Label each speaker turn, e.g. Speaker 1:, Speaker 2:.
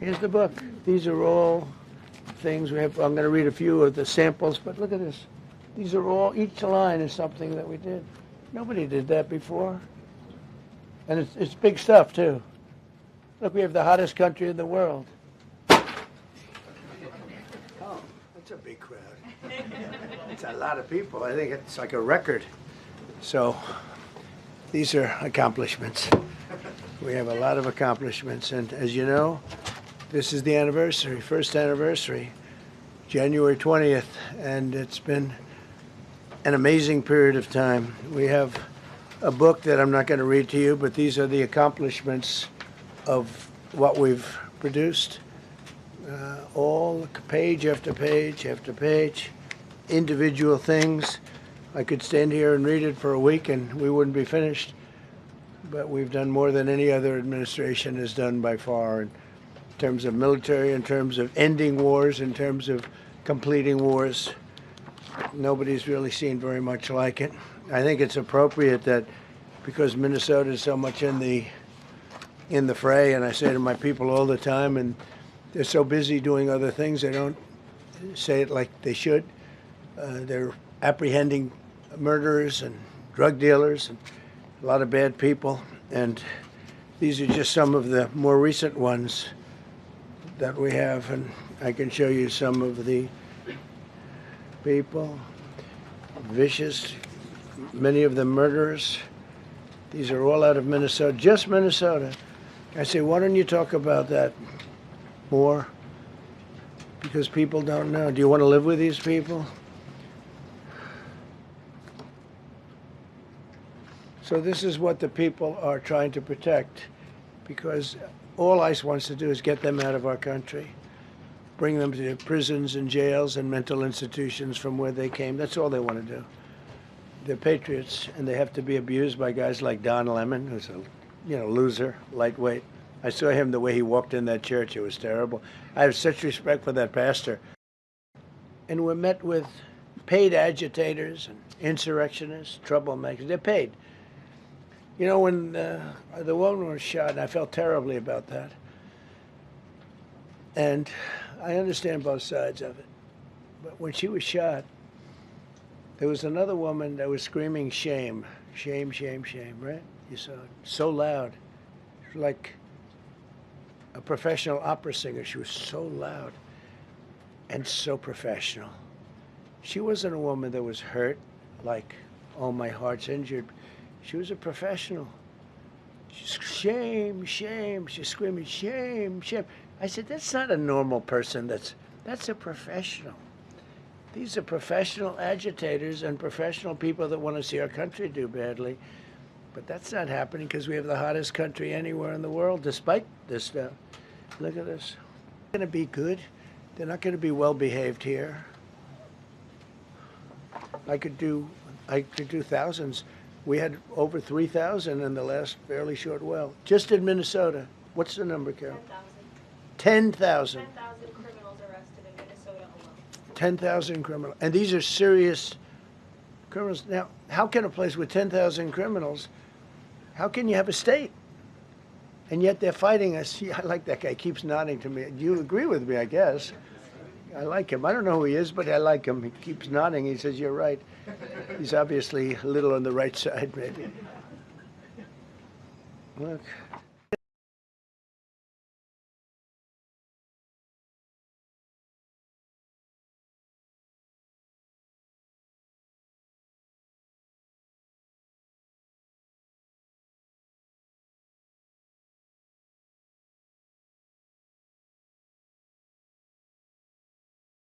Speaker 1: Here's the book. These are all things we have. I'm going to read a few of the samples, but look at this. These are all, each line is something that we did. Nobody did that before. And it's big stuff, too. Look, we have the hottest country in the world. Oh, that's a big crowd. It's a lot of people. I think it's like a record. So these are accomplishments. We have a lot of accomplishments. And as you know, this is the anniversary, first anniversary, January 20th. And it's been an amazing period of time. We have a book that I'm not going to read to you, but these are the accomplishments of what we've produced. All page after page after page, individual things. I could stand here and read it for a week and we wouldn't be finished. But we've done more than any other administration has done by far in terms of military, in terms of ending wars, in terms of completing wars. Nobody's really seen very much like it. I think it's appropriate that because Minnesota is so much in the fray, and I say to my people all the time, and they're so busy doing other things, they don't say it like they should. They're apprehending murderers and drug dealers and a lot of bad people, and these are just some of the more recent ones that we have, and I can show you some of the people, vicious, many of them murderers. These are all out of Minnesota, just Minnesota. I say, why don't you talk about that more? Because people don't know. Do you want to live with these people? So this is what the people are trying to protect, because all ICE wants to do is get them out of our country, bring them to prisons and jails and mental institutions from where they came. That's all they want to do. They're patriots, and they have to be abused by guys like Don Lemon, who's a loser, lightweight. I saw him the way he walked in that church. It was terrible. I have such respect for that pastor. And we're met with paid agitators and insurrectionists, troublemakers. They're paid. You know, when the woman was shot, and I felt terribly about that. And I understand both sides of it. But when she was shot, there was another woman that was screaming shame, shame, shame, shame, right? You saw it. So loud. It was like a professional opera singer. She was so loud and so professional. She wasn't a woman that was hurt, like, oh, my heart's injured. She was a professional. She's shame, shame. She's screaming shame, shame. I said, that's not a normal person. That's a professional. These are professional agitators and professional people that want to see our country do badly. But that's not happening because we have the hottest country anywhere in the world, despite this stuff. Look at this. They're going to be good. They're not going to be well behaved here. I could do thousands. We had over 3,000 in the last fairly short while. Just in Minnesota. What's the number, Carol? 10,000.
Speaker 2: 10,000 criminals arrested in Minnesota alone.
Speaker 1: 10,000 criminals. And these are serious criminals. Now, how can a place with 10,000 criminals, how can you have a state? And yet they're fighting us. I like that guy. He keeps nodding to me. You agree with me, I guess. I like him. I don't know who he is, but I like him. He keeps nodding. He says, you're right. He's obviously a little on the right side, maybe. Look.